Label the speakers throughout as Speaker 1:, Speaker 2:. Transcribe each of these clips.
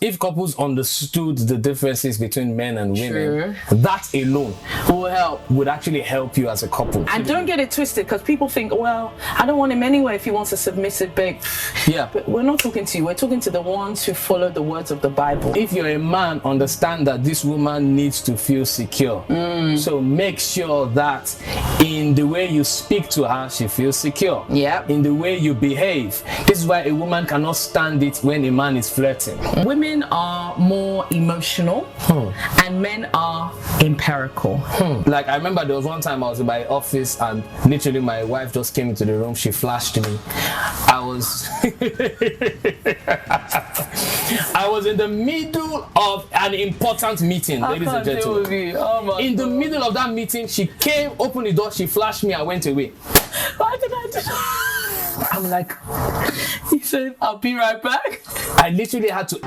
Speaker 1: If couples understood the differences between men and women, that alone would actually help you as a couple.
Speaker 2: And don't get it twisted, because people think, well, I don't want him anyway if he wants a submissive babe.
Speaker 1: Yeah.
Speaker 2: But we're not talking to you. We're talking to the ones who follow the words of the Bible.
Speaker 1: If you're a man, understand that this woman needs to feel secure. So make sure that in the way you speak to her, she feels secure.
Speaker 2: Yeah.
Speaker 1: In the way you behave. This is why a woman cannot stand it when a man is flirting.
Speaker 2: Women are more emotional and men are empirical.
Speaker 1: Like I remember there was one time I was in my office and literally my wife just came into the room. She flashed me. I was in the middle of an important meeting, ladies and gentlemen. In the middle of that meeting, she came, opened the door, she flashed me, I went away.
Speaker 2: Why did I do that?
Speaker 1: I'm like,
Speaker 2: he said, I'll be right back.
Speaker 1: I literally had to.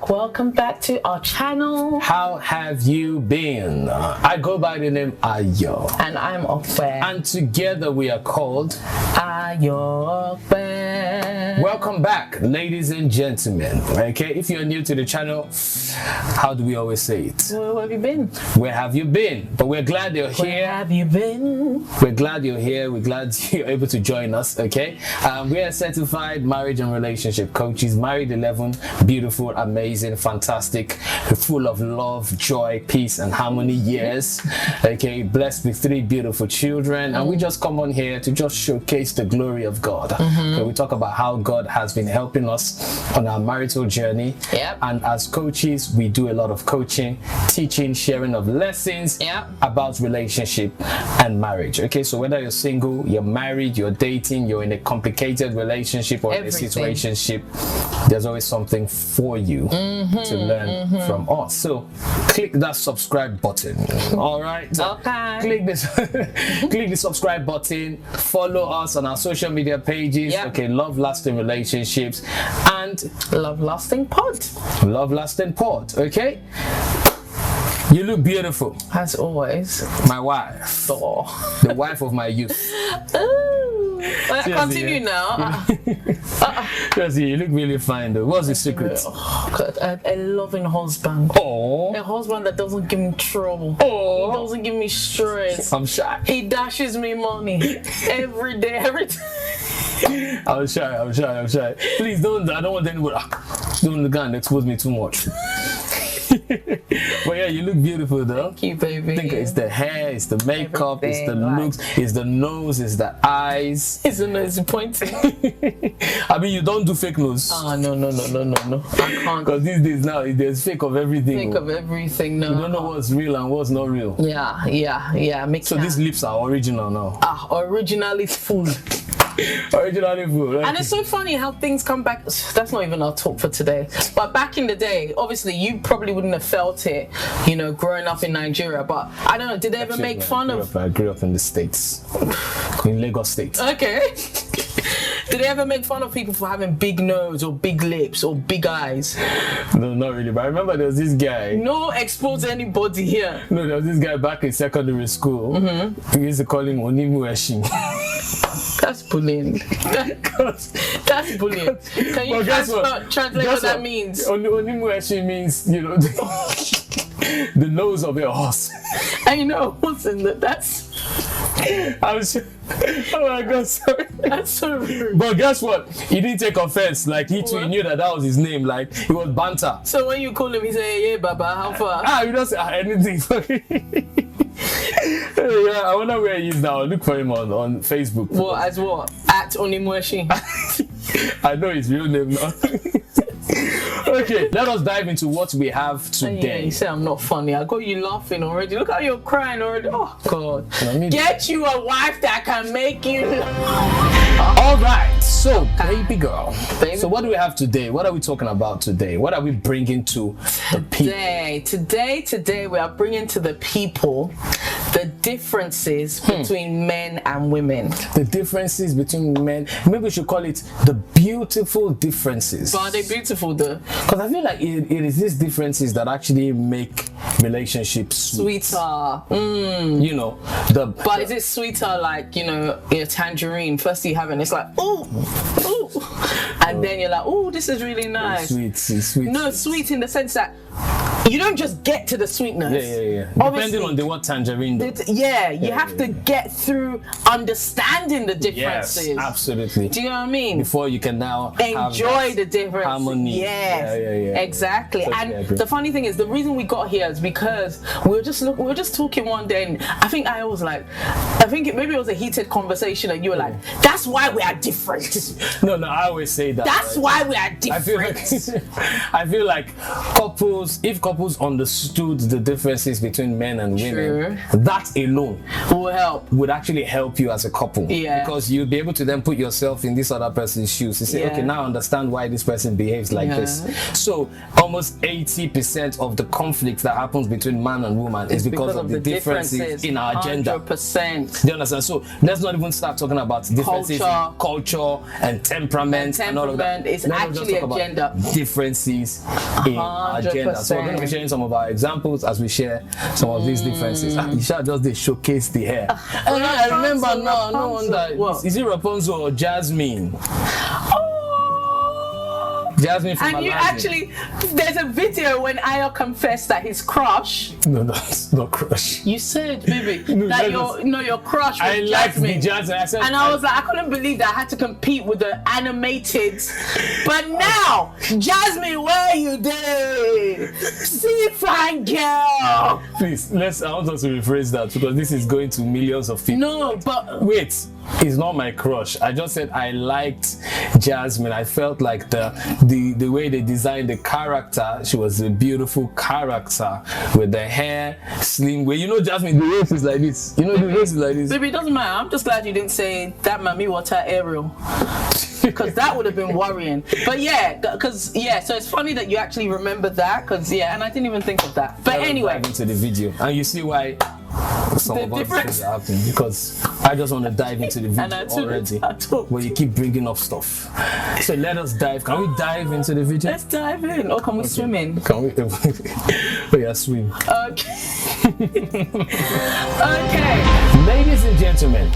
Speaker 2: Welcome back to our channel.
Speaker 1: How have you been? I go by the name Ayo.
Speaker 2: And I'm Ayope.
Speaker 1: And together we are called
Speaker 2: Ayope.
Speaker 1: Welcome back, ladies and gentlemen. Okay, if you're new to the channel, how do we always say it?
Speaker 2: Where have you been?
Speaker 1: Where have you been? But we're glad you're here.
Speaker 2: Where have you been?
Speaker 1: We're glad you're here. We're glad you're able to join us. Okay, we are certified marriage and relationship coaches. Married 11 beautiful, amazing, fantastic, full of love, joy, peace, and harmony years. Okay, blessed with 3 beautiful children, and we just come on here to just showcase the glory of God. Okay, we talk about how God has been helping us on our marital journey. And as coaches, we do a lot of coaching, teaching, sharing of lessons about relationship and marriage. Okay, so whether you're single, you're married, you're dating, you're in a complicated relationship or in a situationship, there's always something for you to learn from us. So click that subscribe button. All right, click this click the subscribe button, follow us on our social media pages. Okay, Love Lasting Relationships and
Speaker 2: Love Lasting Pod.
Speaker 1: Okay, you look beautiful
Speaker 2: as always.
Speaker 1: My wife, the wife of my youth.
Speaker 2: Continue now.
Speaker 1: You look really fine though. What's the secret?
Speaker 2: A loving husband. A husband that doesn't give me trouble. He doesn't give me stress.
Speaker 1: I'm shy.
Speaker 2: He dashes me money every day, every time.
Speaker 1: I'm shy. Please don't. I don't want anyone. Don't go and expose me too much. But yeah, you look beautiful though.
Speaker 2: Thank you, baby.
Speaker 1: I think it's the hair, it's the makeup, it's the looks, it's the nose, it's the eyes.
Speaker 2: It's the nose pointing.
Speaker 1: I mean, you don't do fake nose.
Speaker 2: Oh, no. I can't.
Speaker 1: Because these days now, there's fake of everything.
Speaker 2: Fake of everything, no.
Speaker 1: You don't know what's real and what's not real.
Speaker 2: Yeah.
Speaker 1: So these lips are original now.
Speaker 2: Originally full.
Speaker 1: Originally full.
Speaker 2: And it's so funny how things come back. That's not even our talk for today. But back in the day, obviously you probably wouldn't have felt it, growing up in Nigeria. But I don't know, did they ever make fun of...
Speaker 1: I grew up in the States. In Lagos State.
Speaker 2: Okay. Did they ever make fun of people for having big nose or big lips or big eyes?
Speaker 1: No, not really. But I remember there was this guy.
Speaker 2: No expose anybody here.
Speaker 1: No, there was this guy back in secondary school. We used to call him Onimueshin.
Speaker 2: That's bullying. That's bullying. Can you translate what that means?
Speaker 1: Onimueshin means, the nose of a horse.
Speaker 2: And what's in that's...
Speaker 1: I'm sure. Oh my God, sorry.
Speaker 2: That's so rude.
Speaker 1: But guess what? He didn't take offense. Like he too, he knew that was his name. Like it was banter.
Speaker 2: So when you call him, he say, "Yeah, Baba, how far?"
Speaker 1: You don't say anything. Yeah, I wonder where he is now. Look for him on Facebook.
Speaker 2: What? As what? At Onimweshi.
Speaker 1: I know his real name now. Okay, let us dive into what we have
Speaker 2: Yeah,
Speaker 1: today.
Speaker 2: you say I'm not funny. I got you laughing already. Look how you're crying already. Oh God. Get you a wife that can make you laugh.
Speaker 1: All right, so baby girl.
Speaker 2: Baby.
Speaker 1: So what do we have today? What are we talking about today? What are we bringing to the people?
Speaker 2: Today we are bringing to the people the differences between men and women.
Speaker 1: The differences between men. Maybe we should call it the beautiful differences.
Speaker 2: But are they beautiful though?
Speaker 1: Because I feel like it is these differences that actually make relationships
Speaker 2: Sweeter.
Speaker 1: You know,
Speaker 2: But is it sweeter like, you know, a tangerine? First you have it and it's like, ooh. And then you're like, ooh, this is really nice.
Speaker 1: Sweet.
Speaker 2: No, sweet in the sense that you don't just get to the sweetness.
Speaker 1: Yeah.
Speaker 2: Obviously,
Speaker 1: Depending on the what tangerine. Though.
Speaker 2: You have to get through understanding the differences.
Speaker 1: Yes, absolutely.
Speaker 2: Do you know what I mean?
Speaker 1: Before you can now
Speaker 2: Enjoy the difference.
Speaker 1: harmony.
Speaker 2: Yes.
Speaker 1: Yeah.
Speaker 2: Exactly.
Speaker 1: Totally
Speaker 2: And
Speaker 1: agree.
Speaker 2: the funny thing is, the reason we got here is because we were just talking one day, and I think maybe it was a heated conversation, and you were like, "That's why we are different."
Speaker 1: No, I always say that.
Speaker 2: That's why we are different.
Speaker 1: I feel like if couples understood the differences between men and women, that alone would actually help you as a couple.
Speaker 2: Yeah.
Speaker 1: Because you'll be able to then put yourself in this other person's shoes. You say, okay, now I understand why this person behaves like this. So almost 80% of the conflict that happens between man and woman is because of the differences in our agenda.
Speaker 2: 100%.
Speaker 1: Do you understand? So let's not even start talking about differences in culture and temperament and all of that.
Speaker 2: It's
Speaker 1: Let's
Speaker 2: actually
Speaker 1: just talk
Speaker 2: agenda.
Speaker 1: about differences in agenda. So we're going to be sharing some of our examples as we share some of these differences. Isha just they showcase the hair. I remember now. No wonder. Is it Rapunzel or Jasmine? Jasmine from
Speaker 2: And you
Speaker 1: Aladdin.
Speaker 2: actually, there's a video when Ayo confessed that his crush.
Speaker 1: No, that's not crush.
Speaker 2: You said, baby,
Speaker 1: that
Speaker 2: your crush was
Speaker 1: I liked the
Speaker 2: Jasmine.
Speaker 1: Jasmine. I said,
Speaker 2: And I was like, I couldn't believe that I had to compete with the animated. But now, Jasmine, where you there? See, fine girl.
Speaker 1: please, I want us to rephrase that because this is going to millions of people.
Speaker 2: No, but
Speaker 1: Wait, it's not my crush. I just said I liked Jasmine. I felt like the way they designed the character, she was a beautiful character with the hair, slim way. You know, Jasmine, the waist is like this. The waist is like this.
Speaker 2: baby, it doesn't matter. I'm just glad you didn't say that Mami Water Ariel. Because that would have been worrying. But so it's funny that you actually remember that. And I didn't even think of that. But anyway.
Speaker 1: Dive into the video. And you see why some of us things are happening. Because I just want to dive into the video already. Where you keep bringing up stuff. So let us dive. Can we dive into the video?
Speaker 2: Let's dive in. Or can we swim in?
Speaker 1: Can we? Swim.
Speaker 2: Okay. Okay.
Speaker 1: Ladies and gentlemen,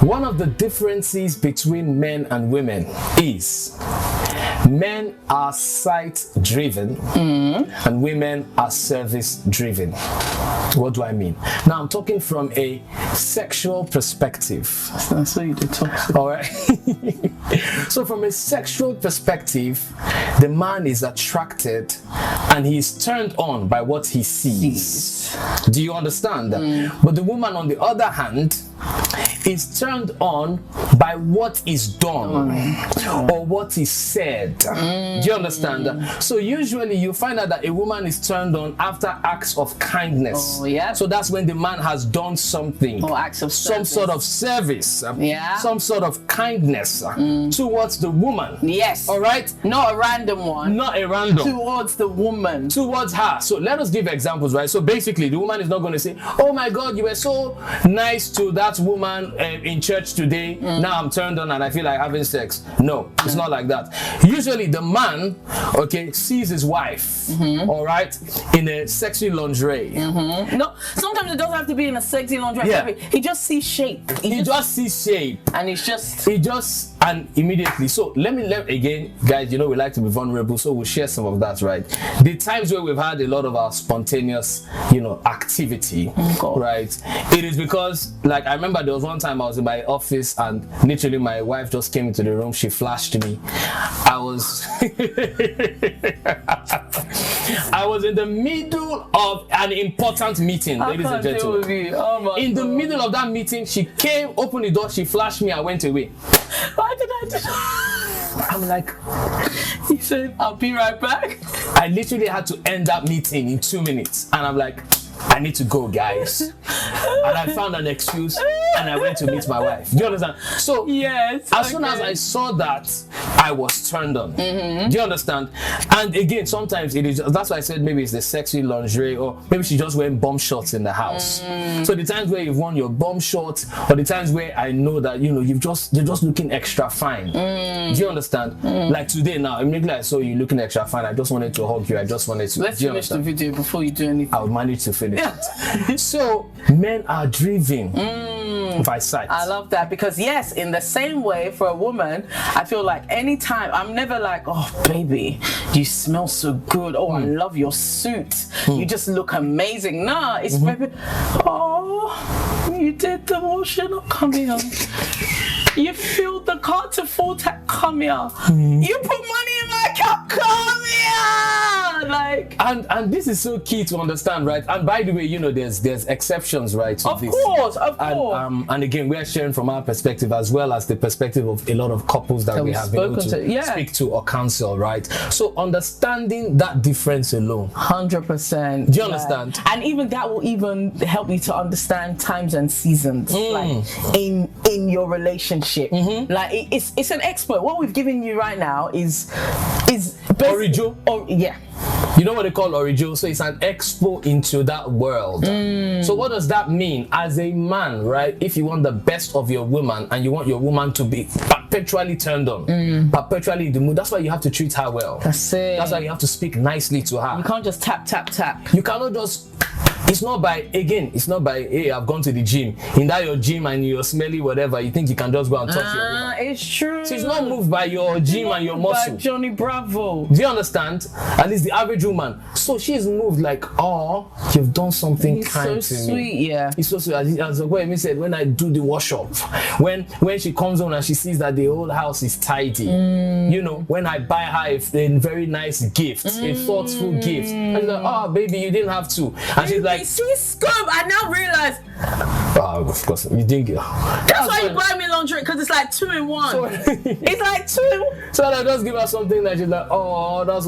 Speaker 1: one of the differences between men and women is men are sight driven and women are service driven. What do I mean? Now I'm talking from a sexual perspective.
Speaker 2: That's what you did talk.
Speaker 1: All right. So from a sexual perspective, the man is attracted and he's turned on by what he sees. Do you understand? But the woman, on the other hand, is turned on by what is done or what is said. Do you understand? So usually you find out that a woman is turned on after acts of kindness. So that's when the man has done something.
Speaker 2: Or acts of
Speaker 1: some sort of service. Some sort of kindness towards the woman.
Speaker 2: Yes.
Speaker 1: All right?
Speaker 2: Not a random one.
Speaker 1: Not a random.
Speaker 2: Towards the woman.
Speaker 1: Towards her. So let us give examples, right? So basically, the woman is not going to say, oh my God, you were so nice to that woman in church today. Now I'm turned on and I feel like having sex. No, it's not like that. Usually the man, sees his wife, all right, in a sexy lingerie.
Speaker 2: No, sometimes it doesn't have to be in a sexy lingerie.
Speaker 1: Yeah.
Speaker 2: He just sees shape.
Speaker 1: He just sees shape.
Speaker 2: And
Speaker 1: And immediately. So let again, guys, we like to be vulnerable, so we'll share some of that, right? The times where we've had a lot of our spontaneous, activity, right? It is because, like, I remember there was one time I was in my office and literally my wife just came into the room. She flashed me. I was in the middle of an important meeting, ladies and gentlemen. In the middle of that meeting, she came, opened the door, she flashed me, I went away.
Speaker 2: Why did I do that?
Speaker 1: I'm like,
Speaker 2: He said, I'll be right back.
Speaker 1: I literally had to end that meeting in 2 minutes, and I'm like, I need to go, guys. And I found an excuse, and I went to meet my wife. Do you understand? So
Speaker 2: Yes.
Speaker 1: as soon as I saw that, I was turned on. Do you understand? And again, sometimes it is. That's why I said maybe it's the sexy lingerie, or maybe she just wearing bomb shorts in the house. So the times where you've worn your bomb shorts, or the times where I know that you're just looking extra fine. Do you understand? Like today now, immediately I saw you looking extra fine. I just wanted to hug you. I just wanted to.
Speaker 2: Let's
Speaker 1: do you
Speaker 2: finish the
Speaker 1: understand?
Speaker 2: video before you do anything.
Speaker 1: I'll manage to finish it. So men are driven by sight.
Speaker 2: I love that, because yes, in the same way for a woman, I feel like anytime, I'm never like, oh baby, you smell so good. Oh, I love your suit. You just look amazing. Nah, it's baby. Oh, you did the washing. Oh, come here. You filled the car to full tank. Come here. You put money in my account. Come here. Like,
Speaker 1: and this is so key to understand, right? And by the way, there's exceptions, right? To
Speaker 2: of
Speaker 1: this.
Speaker 2: course.
Speaker 1: And again, we are sharing from our perspective as well as the perspective of a lot of couples that we have been able to speak to or counsel, right? So understanding that difference alone.
Speaker 2: 100%.
Speaker 1: Do you understand?
Speaker 2: And even that will even help you to understand times and seasons, like in your relationship. Like it's an expert. What we've given you right now is
Speaker 1: Orijo.
Speaker 2: Oh yeah.
Speaker 1: You know what they call Orijo? So it's an expo into that world. So what does that mean? As a man, right? If you want the best of your woman and you want your woman to be perpetually turned on, perpetually in the mood, that's why you have to treat her well.
Speaker 2: That's it.
Speaker 1: That's why you have to speak nicely to her.
Speaker 2: You can't just tap.
Speaker 1: You cannot just. It's not by, hey, I've gone to the gym. In that your gym and you're smelly, whatever, you think you can just go and touch your woman.
Speaker 2: It's true.
Speaker 1: So it's not moved by your gym and your muscle.
Speaker 2: By Johnny Bravo.
Speaker 1: Do you understand? At least the average woman. So she's moved like, oh, you've done something kind
Speaker 2: so
Speaker 1: to
Speaker 2: sweet,
Speaker 1: me.
Speaker 2: yeah.
Speaker 1: It's so sweet. As Ayope said, when I do the wash up, when she comes home and she sees that the whole house is tidy, when I buy her a very nice gift, a thoughtful gift, and she's like, oh, baby, you didn't have to. And she's like,
Speaker 2: see, scope, I now realize.
Speaker 1: Of course, you didn't get.
Speaker 2: That's why you buy me lingerie, because it's like 2 in 1.
Speaker 1: So,
Speaker 2: it's like 2.
Speaker 1: So I just give her something that she's like, oh, that's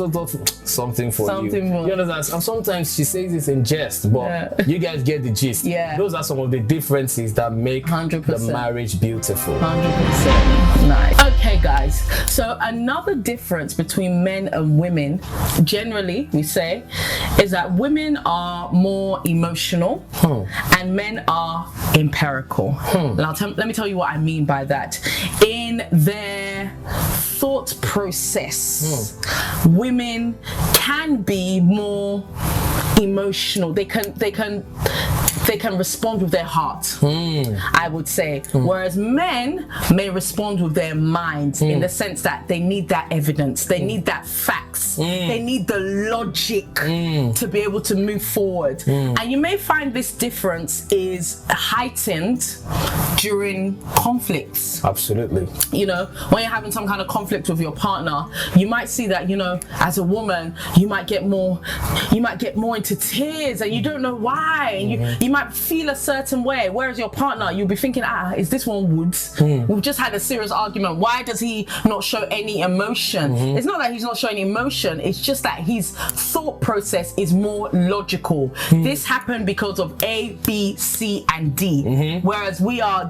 Speaker 1: something for
Speaker 2: something
Speaker 1: you.
Speaker 2: More.
Speaker 1: You understand? And sometimes she says this in jest, but you guys get the gist.
Speaker 2: Yeah.
Speaker 1: Those are some of the differences that make
Speaker 2: 100%.
Speaker 1: the marriage beautiful.
Speaker 2: 100%. Nice. Okay, guys. So another difference between men and women, generally, we say, is that women are more emotional and men are empirical. Now, let me tell you what I mean by that. In their thought process, women can be more emotional. They can respond with their heart, I would say. Whereas men may respond with their minds, in the sense that they need that evidence, they need that facts, they need the logic to be able to move forward. And you may find this difference is heightened during conflicts.
Speaker 1: Absolutely.
Speaker 2: When you're having some kind of conflict with your partner, you might see that, as a woman, you might get more into tears, and you don't know why. And you might feel a certain way, whereas your partner, you'll be thinking, is this one woods? We've just had a serious argument. Why does he not show any emotion? It's not that he's not showing emotion, it's just that his thought process is more logical. This happened because of A, B, C, and D. Whereas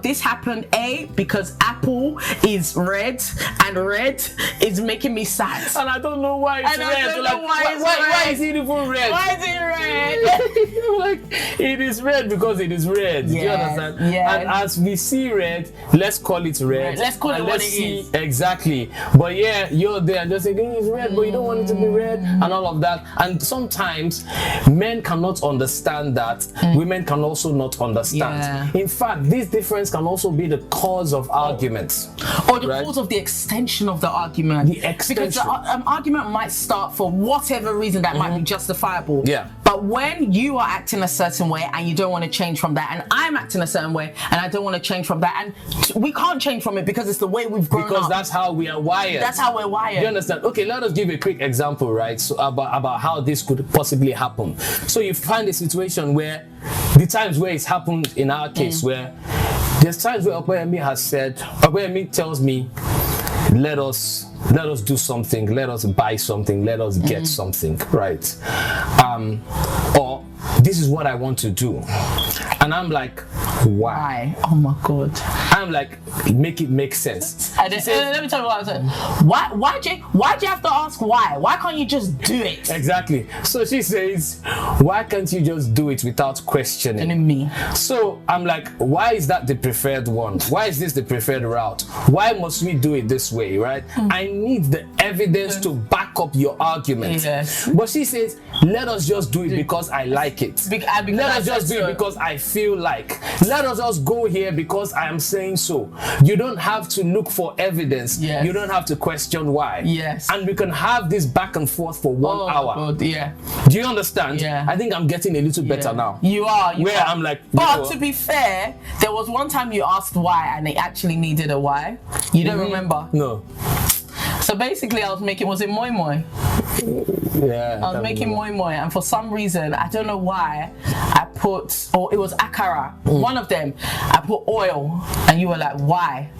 Speaker 2: this happened A because apple is red, and red is making me sad.
Speaker 1: And I don't know why it's red.
Speaker 2: I don't know why
Speaker 1: is it even red?
Speaker 2: Why is it
Speaker 1: red? It is red because it is red. Do you understand?
Speaker 2: Yeah.
Speaker 1: And as we see red, let's call it red.
Speaker 2: Let's call it what it is.
Speaker 1: Exactly. But yeah, you're there and just saying it's red, but you don't want it to be red, and all of that. And sometimes men cannot understand that. Women can also not understand. In fact, this difference can also be the cause of arguments.
Speaker 2: Or the cause of the extension of the argument. Because the argument might start for whatever reason that might be justifiable.
Speaker 1: Yeah.
Speaker 2: But when you are acting a certain way and you don't want to change from that, and I'm acting a certain way and I don't want to change from that, and we can't change from it because it's the way we've grown up.
Speaker 1: Because that's how we are wired.
Speaker 2: That's how we're wired.
Speaker 1: You understand? Okay, let us give a quick example, right? So about how this could possibly happen. So you find a situation where the times where it's happened in our case, where there's times where Ayope has said, Ayope tells me let us do something, let us buy something, let us get something, right? Or this is what I want to do. And I'm like, why?
Speaker 2: Oh my God.
Speaker 1: I'm like, make it make sense.
Speaker 2: Let me tell you what I said. Why'd you have to ask why? Why can't you just do it?
Speaker 1: Exactly. So she says, why can't you just do it without questioning
Speaker 2: me?
Speaker 1: So I'm like, why is that the preferred one? Why is this the preferred route? Why must we do it this way, right? I need the evidence to back up your argument.
Speaker 2: Yes.
Speaker 1: But she says, let us just do it because I like it. Let us just do it because I feel like. Let us just go here because I am saying so. You don't have to look for evidence.
Speaker 2: Yes.
Speaker 1: You don't have to question why.
Speaker 2: Yes.
Speaker 1: And we can have this back and forth for 1 hour.
Speaker 2: God, yeah.
Speaker 1: Do you understand?
Speaker 2: Yeah.
Speaker 1: I think I'm getting a little better now.
Speaker 2: You are.
Speaker 1: I'm like,
Speaker 2: but to be fair, there was one time you asked why and it actually needed a why. You don't remember?
Speaker 1: No.
Speaker 2: So basically, was it moi moi?
Speaker 1: Yeah.
Speaker 2: I was making moi moi, and for some reason, I don't know why, it was akara, one of them, I put oil, and you were like, why?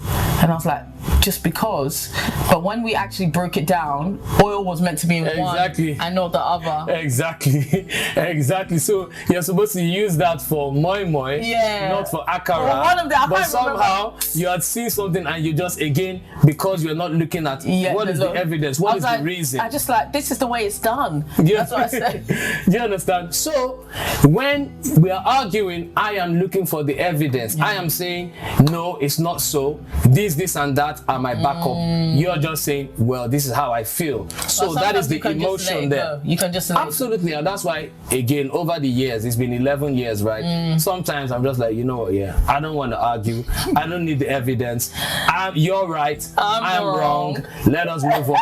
Speaker 2: And I was like, just because. But when we actually broke it down, oil was meant to be in one and not the other.
Speaker 1: Exactly. So you're supposed to use that for moi moi, not for akara.
Speaker 2: Well, one of them,
Speaker 1: but somehow you had seen something and you just, again, because you're not looking at what is the evidence, what is the reason.
Speaker 2: I just like, this is the way it's done. That's what I said.
Speaker 1: Do you understand? So when we are arguing, I am looking for the evidence. I am saying, no, it's not so. This and that are my backup. You're just saying, well, this is how I feel. So that is the emotion there.
Speaker 2: You can just
Speaker 1: absolutely, and that's why, again, over the years, it's been 11 years, right? Sometimes I'm just like, you know what, I don't want to argue. I don't need the evidence. You're right. I'm wrong. Let us move on.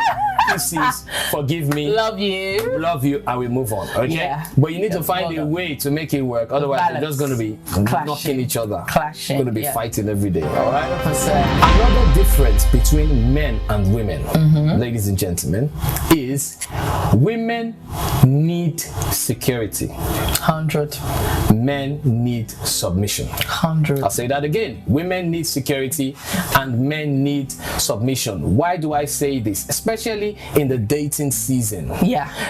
Speaker 1: Kisses, forgive me,
Speaker 2: love you,
Speaker 1: and we move on. Okay, but you need to find a way to make it work. Otherwise, you're just going to be knocking each other,
Speaker 2: clashing,
Speaker 1: going to be fighting every day. All right. 100%. Another difference between men and women, ladies and gentlemen, is women need security.
Speaker 2: 100.
Speaker 1: Men need submission.
Speaker 2: 100.
Speaker 1: I'll say that again. Women need security and men need submission. Why do I say this? Especially in the dating season.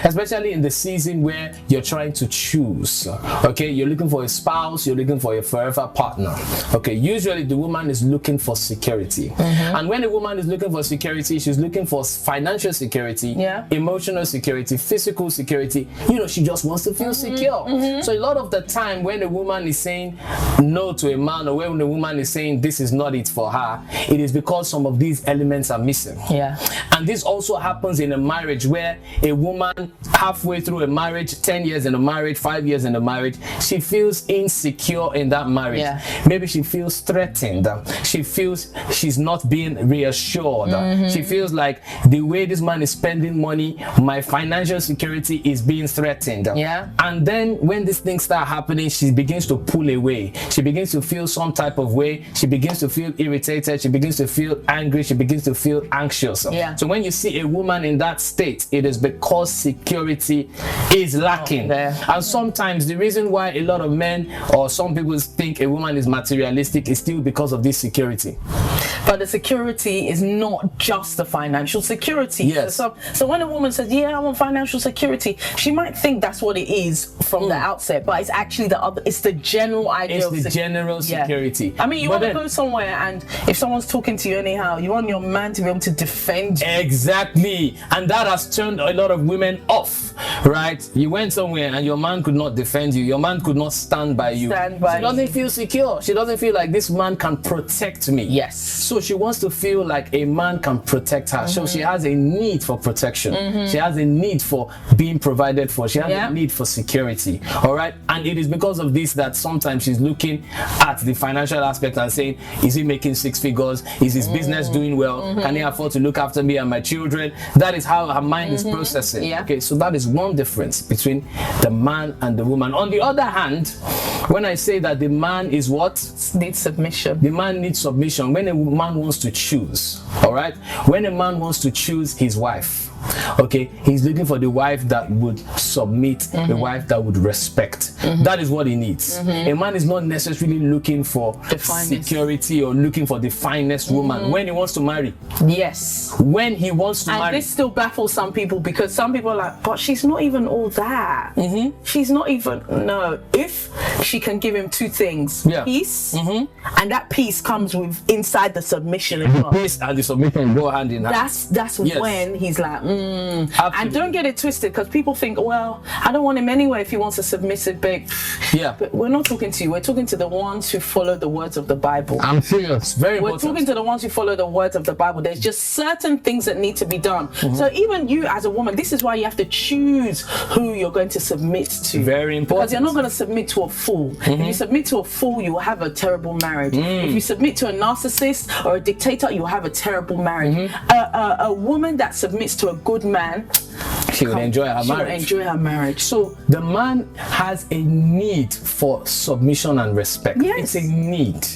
Speaker 1: Especially in the season where you're trying to choose. Okay, you're looking for a spouse, you're looking for a forever partner. Okay, usually the woman is looking for security. And when a woman is looking for security, she's looking for financial security, emotional security, physical security. You know, she just wants to feel secure. So a lot of the time when a woman is saying no to a man, or when a woman is saying this is not it for her, it is because some of these elements are missing. And this also happens in a marriage where a woman halfway through a marriage, 10 years in a marriage, 5 years in a marriage, she feels insecure in that marriage. Maybe she feels threatened. She feels she's not being reassured. She feels like the way this man is spending money, my financial security is being threatened. And then when these things start happening, she begins to pull away. She begins to feel some type of way. She begins to feel irritated. She begins to feel angry. She begins to feel anxious. So when you see a woman in that state, it is because security is lacking. And sometimes the reason why a lot of men or some people think a woman is materialistic is still because of this security.
Speaker 2: But the security is not just the financial security. So when a woman says, I want financial security, she might think that's what it is from the outset, but it's actually it's the general idea.
Speaker 1: It's the general security.
Speaker 2: I mean, you want to go somewhere and if someone's talking to you anyhow, you want your man to be able to defend you.
Speaker 1: Exactly. And that has turned a lot of women off, right? You went somewhere and your man could not defend you. Your man could not stand by you. She doesn't feel secure. She doesn't feel like this man can protect me. So she wants to feel like a man can protect her. So she has a need for protection. She has a need for being provided for. She has a need for security. All right. And it is because of this that sometimes she's looking at the financial aspect and saying, is he making 6 figures? Is his business doing well? Can he afford to look after me and my children? That is how her mind is processing. Okay, so that is one difference between the man and the woman. On the other hand, when I say that the man is what?
Speaker 2: Needs submission.
Speaker 1: The man needs submission. When a man wants to choose, all right? When a man wants to choose his wife, Okay, he's looking for the wife that would submit, a wife that would respect. That is what he needs. A man is not necessarily looking for
Speaker 2: The finest.
Speaker 1: security or looking for the finest woman when he wants to marry.
Speaker 2: Yes.
Speaker 1: When he wants to
Speaker 2: And
Speaker 1: marry.
Speaker 2: this still baffles some people, because some people are like, but she's not even all that. She's not even, no. If she can give him two things,
Speaker 1: Yeah.
Speaker 2: peace, and that peace comes with inside the submission as well.
Speaker 1: Peace and the submission go hand in hand.
Speaker 2: That's
Speaker 1: Yes.
Speaker 2: when he's like, And
Speaker 1: Absolutely.
Speaker 2: don't get it twisted, because people think, well, I don't want him anyway if he wants a submissive babe.
Speaker 1: Yeah.
Speaker 2: But we're not talking to you. We're talking to the ones who follow the words of the Bible.
Speaker 1: I'm serious. Very
Speaker 2: We're
Speaker 1: important.
Speaker 2: talking to the ones who follow the words of the Bible. There's just certain things that need to be done. So even you as a woman, this is why you have to choose who you're going to submit to.
Speaker 1: Very important.
Speaker 2: Because you're not going to submit to a fool. If you submit to a fool, you will have a terrible marriage. If you submit to a narcissist or a dictator, you will have a terrible marriage. A woman that submits to a good man,
Speaker 1: She will enjoy her
Speaker 2: she will
Speaker 1: marriage.
Speaker 2: enjoy her marriage.
Speaker 1: So the man has a need for submission and respect.
Speaker 2: Yes.
Speaker 1: It's a need.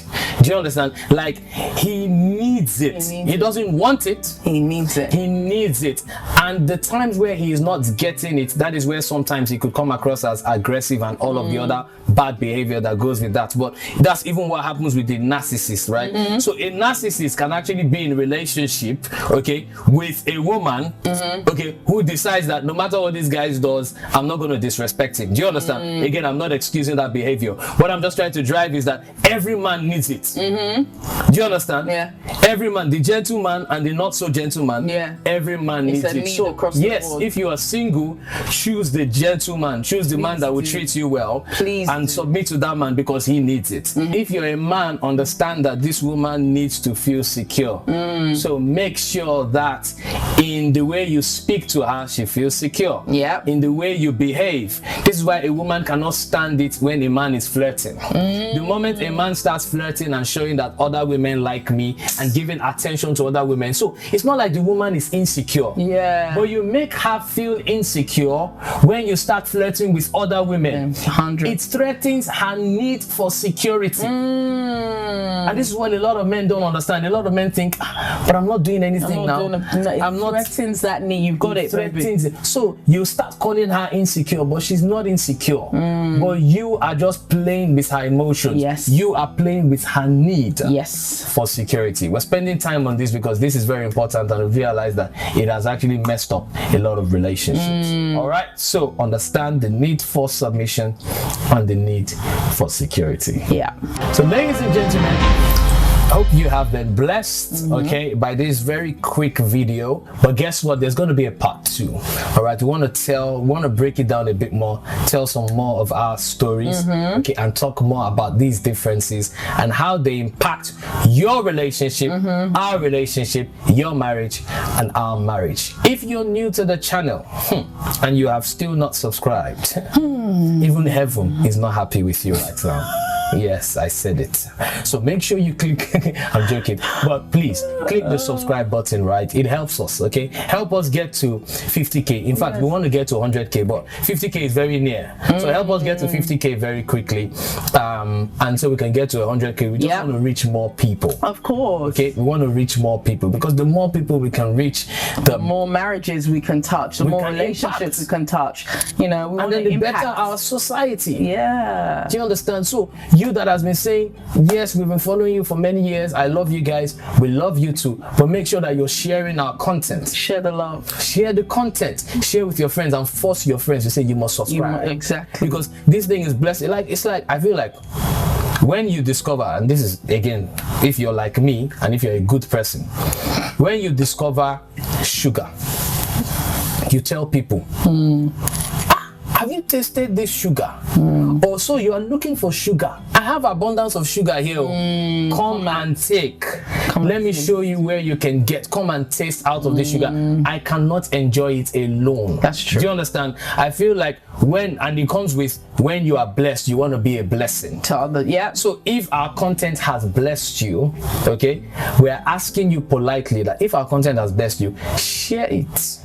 Speaker 1: Do you understand? Like, he needs it.
Speaker 2: He needs
Speaker 1: He doesn't want it.
Speaker 2: He needs it.
Speaker 1: He needs it. And the times where he is not getting it, that is where sometimes he could come across as aggressive and all of the other bad behavior that goes with that. But that's even what happens with the narcissist, right? So a narcissist can actually be in a relationship, okay, with a woman, okay, who decides that no matter what this guy does, I'm not going to disrespect him. Do you understand? Again, I'm not excusing that behavior. What I'm just trying to drive is that every man needs it. Do you understand?
Speaker 2: Yeah.
Speaker 1: Every man, the gentleman and the not so gentleman,
Speaker 2: Yeah.
Speaker 1: every man
Speaker 2: It's
Speaker 1: needs
Speaker 2: a
Speaker 1: it.
Speaker 2: need
Speaker 1: So
Speaker 2: across the
Speaker 1: yes,
Speaker 2: board.
Speaker 1: if you are single, choose the gentleman, choose the man that will
Speaker 2: do.
Speaker 1: treat you well,
Speaker 2: Please
Speaker 1: and
Speaker 2: do.
Speaker 1: submit to that man because he needs it. If you're a man, understand that this woman needs to feel secure. So make sure that in the way you speak to her, she feels secure.
Speaker 2: Yeah.
Speaker 1: In the way you behave. This is why a woman cannot stand it when a man is flirting. The moment a man starts flirting and showing that other women like me and giving attention to other women, so it's not like the woman is insecure.
Speaker 2: Yeah.
Speaker 1: But you make her feel insecure when you start flirting with other women.
Speaker 2: 100.
Speaker 1: It threatens her need for security. And this is what a lot of men don't understand. A lot of men think, but I'm not doing anything now. I'm not.
Speaker 2: Threatens that knee. You've got it, baby.
Speaker 1: Threatens it. So you start calling her insecure, but she's not insecure. But you are just playing with her emotions.
Speaker 2: Yes.
Speaker 1: You are playing with her need.
Speaker 2: Yes.
Speaker 1: For security. We're spending time on this because this is very important, and we realize that it has actually messed up a lot of relationships. All right, so understand the need for submission and the need for security.
Speaker 2: Yeah.
Speaker 1: So ladies and gentlemen, I hope you have been blessed, okay, by this very quick video. But guess what? There's going to be a part 2. All right, we want to break it down a bit more, tell some more of our stories, okay, and talk more about these differences and how they impact your relationship, our relationship, your marriage, and our marriage. If you're new to the channel and you have still not subscribed, even heaven is not happy with you right now. Yes, I said it. So make sure you click, I'm joking, but please click the subscribe button, right? It helps us, okay? Help us get to 50K. In fact, we want to get to 100K, but 50K is very near. So help us get to 50K very quickly. And so we can get to 100K. We just want to reach more people.
Speaker 2: Of course.
Speaker 1: Okay, we want to reach more people because the more people we can reach, the
Speaker 2: more marriages we can touch, the more relationships we can touch. You know, we
Speaker 1: and
Speaker 2: want
Speaker 1: then
Speaker 2: to
Speaker 1: the
Speaker 2: impact
Speaker 1: better our society.
Speaker 2: Yeah.
Speaker 1: Do you understand? So you that has been saying, yes, we've been following you for many years, I love you guys, we love you too, but make sure that you're sharing our content.
Speaker 2: Share the love.
Speaker 1: Share the content. Share with your friends and force your friends to say you must subscribe.
Speaker 2: Exactly.
Speaker 1: Because this thing is blessed. It's like I feel like when you discover, and this is again, if you're like me and if you're a good person, when you discover sugar, you tell people, have you tasted this sugar? Also, you are looking for sugar. I have abundance of sugar here. Come and take. Let me show you where you can get. Come and taste out of this sugar. I cannot enjoy it alone.
Speaker 2: That's true.
Speaker 1: Do you understand? I feel like and it comes with when you are blessed, you want to be a blessing
Speaker 2: to others. Yeah.
Speaker 1: So if our content has blessed you, okay, we're asking you politely that if our content has blessed you, share it.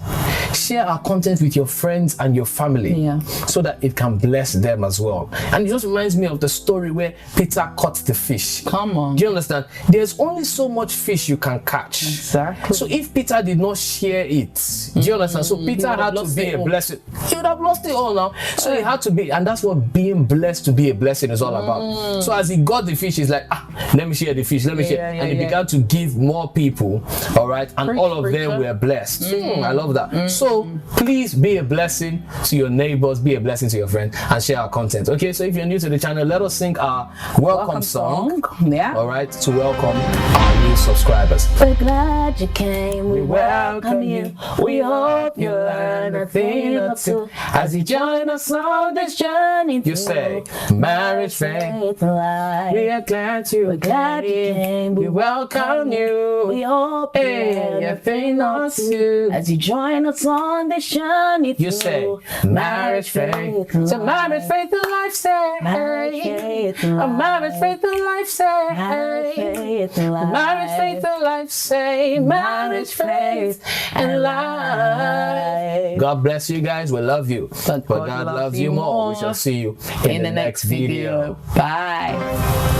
Speaker 1: share our content with your friends and your family, so that it can bless them as well. And it just reminds me of the story where Peter caught the fish.
Speaker 2: Come on.
Speaker 1: Do you understand? There's only so much fish you can catch.
Speaker 2: Exactly.
Speaker 1: So if Peter did not share it, do you understand? So Peter had to be a blessing. He would have lost it all now. So he had to be, and that's what being blessed to be a blessing is all about. So as he got the fish, he's like, let me share the fish, let me share. And he began to give more people, all right? And all of them were blessed. I love that. So please be a blessing to your neighbors, be a blessing to your friends, and share our content. Okay, so if you're new to the channel, let us sing our welcome song. All right, to welcome our new subscribers.
Speaker 3: We're glad you came.
Speaker 1: We welcome you. We hope you learn a thing or two as you join us on this journey. You say, marriage faith. We are glad you came. We welcome you.
Speaker 3: We hope you learn
Speaker 1: a thing or two
Speaker 3: as you join us on this journey.
Speaker 1: You say, marriage faith. So marriage faith and life say.
Speaker 3: Marriage faith and life.
Speaker 1: Marriage faith and life say.
Speaker 3: Marriage faith and life.
Speaker 1: Marriage faith and life say. Marriage faith and life. God bless you guys. We love you. But God loves you more. We shall see you in the next video.
Speaker 3: Bye.